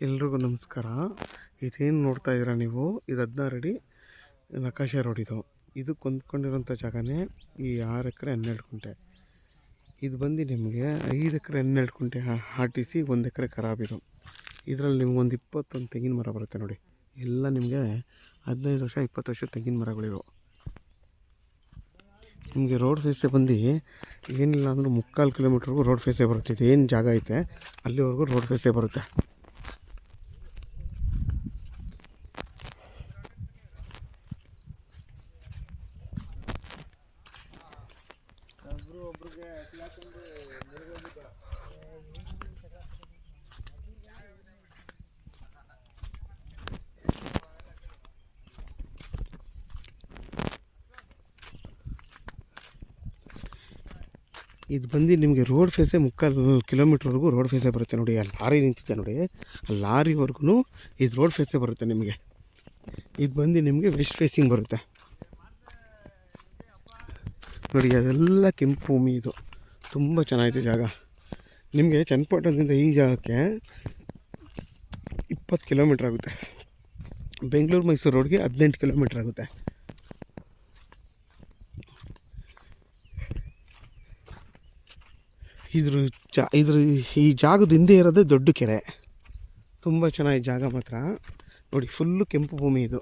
ಎಲ್ರಿಗೂ ನಮಸ್ಕಾರ. ಇದೇನು ನೋಡ್ತಾ ಇದ್ದೀರಾ ನೀವು, ಇದು 16 ಅಡಿ ನಕಾಶೆ ರೋಡ್. ಇದು ಕೊಂದ್ಕೊಂಡಿರೋಂಥ ಜಾಗನೇ ಈ 6 ಎಕರೆ 12 ಗುಂಟೆ. ಇದು ಬಂದು ನಿಮಗೆ 5 ಎಕರೆ 12 ಗುಂಟೆ RTC, 1 ಎಕರೆ ಖರಾಬಿದು. ಇದರಲ್ಲಿ ನಿಮ್ಗೊಂದು 21 ತೆಂಗಿನ ಮರ ಬರುತ್ತೆ ನೋಡಿ. ಎಲ್ಲ ನಿಮಗೆ 15 ವರ್ಷ 20 ವರ್ಷ ತೆಂಗಿನ ಮರಗಳಿವೆ. ನಿಮಗೆ ರೋಡ್ ಫೇಸೇ ಬಂದು ಏನಿಲ್ಲ ಅಂದರೂ 3/4 ಕಿಲೋಮೀಟ್ರ್ವರೆಗೂ ರೋಡ್ ಫೇಸೇ ಬರುತ್ತೆ. ಇದು ಏನು ಜಾಗ ಐತೆ ಅಲ್ಲಿವರೆಗೂ ರೋಡ್ ಫೇಸೇ ಬರುತ್ತೆ. ಇದು ಬಂದು ನಿಮಗೆ ರೋಡ್ ಫೇಸೇ 3/4 ಕಿಲೋಮೀಟ್ರ್ವರೆಗೂ ರೋಡ್ ಫೇಸೇ ಬರುತ್ತೆ ನೋಡಿ. ಆ ಲಾರಿ ನಿಂತಿದೆ ನೋಡಿ, ಆ ಲಾರಿವರೆಗೂ ಇದು ರೋಡ್ ಫೇಸೇ ಬರುತ್ತೆ ನಿಮಗೆ. ಇದು ಬಂದು ನಿಮಗೆ ವೆಸ್ಟ್ ಫೇಸಿಂಗ್ ಬರುತ್ತೆ ನೋಡಿ. ಅದೆಲ್ಲ ಕೆಂಪು ಭೂಮಿ. ಇದು ತುಂಬ ಚೆನ್ನಾಗಿದೆ ಜಾಗ. ನಿಮಗೆ ಚನ್ನಪಟ್ಟಣದಿಂದ ಈ ಜಾಗಕ್ಕೆ 20 ಕಿಲೋಮೀಟ್ರ್ ಆಗುತ್ತೆ. ಬೆಂಗಳೂರು ಮೈಸೂರು ರೋಡ್ಗೆ 18 ಕಿಲೋಮೀಟ್ರ್ ಆಗುತ್ತೆ. ಇದ್ರ ಈ ಜಾಗದ ಹಿಂದೆ ಇರೋದೇ ದೊಡ್ಡ ಕೆರೆ. ತುಂಬ ಚೆನ್ನಾಗಿ ಜಾಗ ಮಾತ್ರ ನೋಡಿ. ಫುಲ್ಲು ಕೆಂಪು ಭೂಮಿ ಇದು.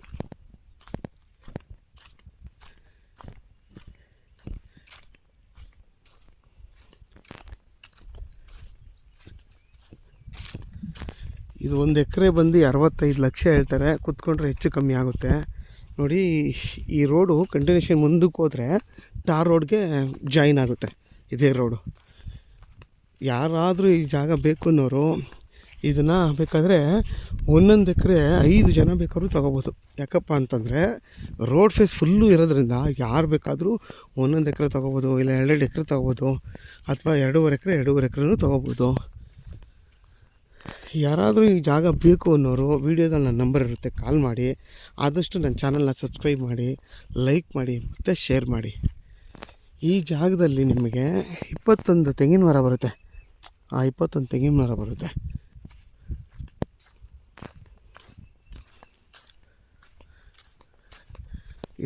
ಇದು 1 ಎಕರೆ ಬಂದು 65 ಲಕ್ಷ ಹೇಳ್ತಾರೆ. ಕೂತ್ಕೊಂಡ್ರೆ ಹೆಚ್ಚು ಕಮ್ಮಿ ಆಗುತ್ತೆ ನೋಡಿ. ಈ ರೋಡು ಕಂಟಿನ್ಯೂಷನ್ ಮುಂದಕ್ಕೆ ಹೋದರೆ ಟಾರ್ ರೋಡ್ಗೆ ಜಾಯಿನ್ ಆಗುತ್ತೆ ಇದೇ ರೋಡು. ಯಾರಾದರೂ ಈ ಜಾಗ ಬೇಕು ಅನ್ನೋರು ಇದನ್ನು ಬೇಕಾದರೆ 1 ಎಕರೆ 5 ಜನ ಬೇಕಾದ್ರೂ ತೊಗೋಬೋದು. ಯಾಕಪ್ಪ ಅಂತಂದರೆ ರೋಡ್ ಫೇಸ್ ಫುಲ್ಲು ಇರೋದ್ರಿಂದ ಯಾರು ಬೇಕಾದರೂ 1 ಎಕರೆ ತೊಗೋಬೋದು, ಇಲ್ಲ 2 ಎಕರೆ ತೊಗೋಬೋದು, ಅಥವಾ 2.5 ಎಕರೆನೂ ತೊಗೋಬೋದು. ಯಾರಾದರೂ ಈ ಜಾಗ ಬೇಕು ಅನ್ನೋರು ವೀಡಿಯೋದಲ್ಲಿ ನನ್ನ ನಂಬರ್ ಇರುತ್ತೆ, ಕಾಲ್ ಮಾಡಿ. ಆದಷ್ಟು ನನ್ನ ಚಾನಲ್ನ ಸಬ್ಸ್ಕ್ರೈಬ್ ಮಾಡಿ, ಲೈಕ್ ಮಾಡಿ ಮತ್ತು ಶೇರ್ ಮಾಡಿ. ಈ ಜಾಗದಲ್ಲಿ ನಿಮಗೆ 21 ತೆಂಗಿನ ಮರ ಬರುತ್ತೆ. ಆ 21 ತೆಂಗಿನ ಮರ ಬರುತ್ತೆ.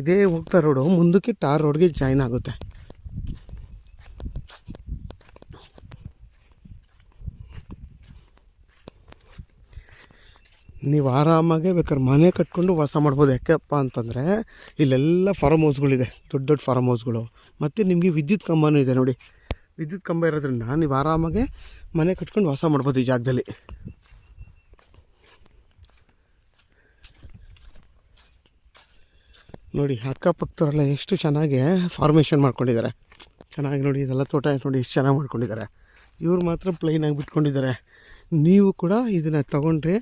ಇದೇ ಹೋಗ್ತಾ ರೋಡು ಮುಂದಕ್ಕೆ ಟಾರ್ ರೋಡ್ಗೆ ಜಾಯಿನ್ ಆಗುತ್ತೆ. ನೀವು ಆರಾಮಾಗೆ ಬೇಕಾದ್ರೆ ಮನೆ ಕಟ್ಕೊಂಡು ವಾಸ ಮಾಡ್ಬೋದು. ಯಾಕಪ್ಪ ಅಂತಂದರೆ ಇಲ್ಲೆಲ್ಲ ಫಾರ್ಮ್ ಹೌಸ್ಗಳಿದೆ, ದೊಡ್ಡ ದೊಡ್ಡ ಫಾರ್ಮ್ ಹೌಸ್ಗಳು. ಮತ್ತು ನಿಮಗೆ ವಿದ್ಯುತ್ ಕಂಬನೂ ಇದೆ ನೋಡಿ. ವಿದ್ಯುತ್ ಕಂಬ ಇರೋದ್ರಿಂದ ನೀವು ಆರಾಮಾಗೆ ಮನೆ ಕಟ್ಕೊಂಡು ವಾಸ ಮಾಡ್ಬೋದು ಈ ಜಾಗದಲ್ಲಿ. ನೋಡಿ ಅಕ್ಕಪಕ್ಕದವರೆಲ್ಲ ಎಷ್ಟು ಚೆನ್ನಾಗಿ ಫಾರ್ಮೇಷನ್ ಮಾಡ್ಕೊಂಡಿದ್ದಾರೆ. ಚೆನ್ನಾಗಿ ನೋಡಿ, ಇದೆಲ್ಲ ತೋಟ ನೋಡಿ ಎಷ್ಟು ಚೆನ್ನಾಗಿ ಮಾಡ್ಕೊಂಡಿದ್ದಾರೆ. ಇವ್ರು ಮಾತ್ರ ಪ್ಲೈನಾಗಿ ಬಿಟ್ಕೊಂಡಿದ್ದಾರೆ. ನೀವು ಕೂಡ ಇದನ್ನು ತಗೊಂಡ್ರೆ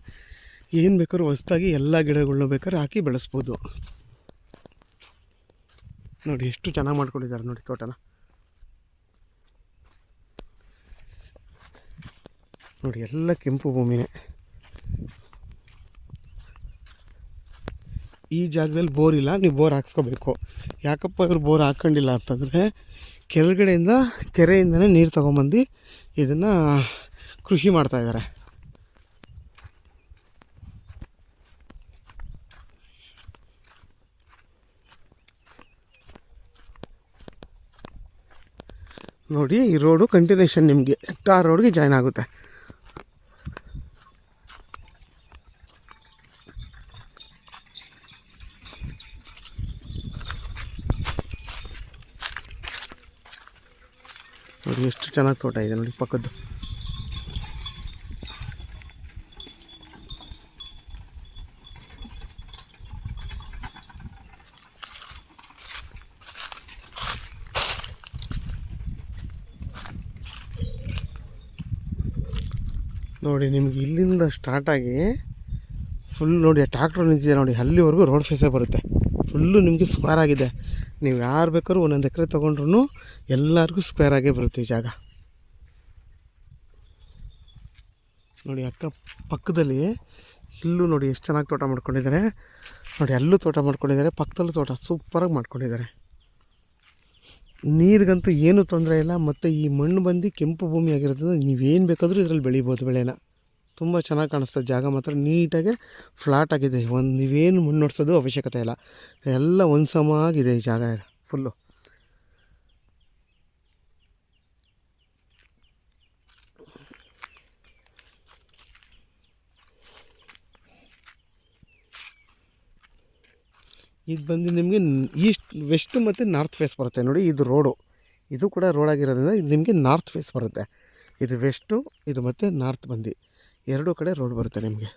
ಏನು ಬೇಕಾದ್ರೂ ಹೊಸ್ದಾಗಿ ಎಲ್ಲ ಗಿಡಗಳನ್ನ ಬೇಕಾದ್ರೆ ಹಾಕಿ ಬೆಳೆಸ್ಬೋದು. ನೋಡಿ ಎಷ್ಟು ಚೆನ್ನಾಗಿ ಮಾಡ್ಕೊಂಡಿದ್ದಾರೆ ನೋಡಿ ತೋಟನ. ನೋಡಿ ಎಲ್ಲ ಕೆಂಪು ಭೂಮಿನೇ. ಈ ಜಾಗದಲ್ಲಿ ಬೋರ್ ಇಲ್ಲ, ನೀವು ಬೋರ್ ಹಾಕ್ಸ್ಕೋಬೇಕು. ಯಾಕಪ್ಪ ಇವರು ಬೋರ್ ಹಾಕ್ಕೊಂಡಿಲ್ಲ ಅಂತಂದರೆ ಕೆಳಗಡೆಯಿಂದ ಕೆರೆಯಿಂದನೇ ನೀರು ತೊಗೊಂಬಂದು ಇದನ್ನು ಕೃಷಿ ಮಾಡ್ತಾಯಿದ್ದಾರೆ. ನೋಡಿ ಈ ರೋಡು ಕಂಟಿನ್ಯೂಷನ್ ನಿಮಗೆ ಟಾರ್ ರೋಡ್ಗೆ ಜಾಯ್ನ್ ಆಗುತ್ತೆ. ನೋಡಿ ಎಷ್ಟು ಚೆನ್ನಾಗಿ ತೋಟ ಇದೆ ನೋಡಿ ಪಕ್ಕದ್ದು. ನೋಡಿ ನಿಮ್ಗೆ ಇಲ್ಲಿಂದ ಸ್ಟಾರ್ಟಾಗಿ ಫುಲ್ ನೋಡಿ ಟ್ಯಾಕ್ಟ್ರ್ ನಿಂತಿದೆ ನೋಡಿ, ಅಲ್ಲಿವರೆಗೂ ರೋಡ್ ಫೇಸೇ ಬರುತ್ತೆ. ಫುಲ್ಲು ನಿಮಗೆ ಸ್ಕ್ವೇರ್ ಆಗಿದೆ. ನೀವು ಯಾರು ಬೇಕಾದ್ರೂ 1 ಎಕರೆ ತೊಗೊಂಡ್ರೂ ಎಲ್ಲರಿಗೂ ಸ್ಕ್ವೇರ್ ಆಗೇ ಬರುತ್ತೆ ಈ ಜಾಗ. ನೋಡಿ ಅಕ್ಕ ಪಕ್ಕದಲ್ಲಿ ಇಲ್ಲೂ ನೋಡಿ ಎಷ್ಟು ಚೆನ್ನಾಗಿ ತೋಟ ಮಾಡ್ಕೊಂಡಿದ್ದಾರೆ ನೋಡಿ. ಅಲ್ಲೂ ತೋಟ ಮಾಡ್ಕೊಂಡಿದ್ದಾರೆ, ಪಕ್ಕದಲ್ಲೂ ತೋಟ ಸೂಪರಾಗಿ ಮಾಡ್ಕೊಂಡಿದ್ದಾರೆ. ನೀರಿಗಂತೂ ಏನೂ ತೊಂದರೆ ಇಲ್ಲ. ಮತ್ತು ಈ ಮಣ್ಣು ಬಂದು ಕೆಂಪು ಭೂಮಿ ಆಗಿರೋದ್ರಿಂದ ನೀವೇನು ಬೇಕಾದರೂ ಇದರಲ್ಲಿ ಬೆಳಿಬೋದು ಬೆಳೆನ. ತುಂಬ ಚೆನ್ನಾಗಿ ಕಾಣಿಸ್ತದೆ. ಜಾಗ ಮಾತ್ರ ನೀಟಾಗಿ ಫ್ಲಾಟ್ ಆಗಿದೆ. ನೀವೇನು ಮುನ್ನೋಡ್ಸೋದು ಅವಶ್ಯಕತೆ ಇಲ್ಲ, ಎಲ್ಲ ಒಂದು ಸಮ ಆಗಿದೆ ಈ ಜಾಗ ಫುಲ್ಲು. ಇದು ಬಂದು ನಿಮಗೆ ಈಸ್ಟ್ ವೆಸ್ಟು ಮತ್ತು ನಾರ್ತ್ ಫೇಸ್ ಬರುತ್ತೆ ನೋಡಿ. ಇದು ರೋಡು, ಇದು ಕೂಡ ರೋಡ್ ಆಗಿರೋದ್ರಿಂದ ಇದು ನಿಮಗೆ ನಾರ್ತ್ ಫೇಸ್ ಬರುತ್ತೆ. ಇದು ವೆಸ್ಟು, ಇದು ಮತ್ತು ನಾರ್ತ್ ಬಂದು ಎರಡೂ ಕಡೆ ರೋಡ್ ಬರುತ್ತೆ ನಿಮಗೆ.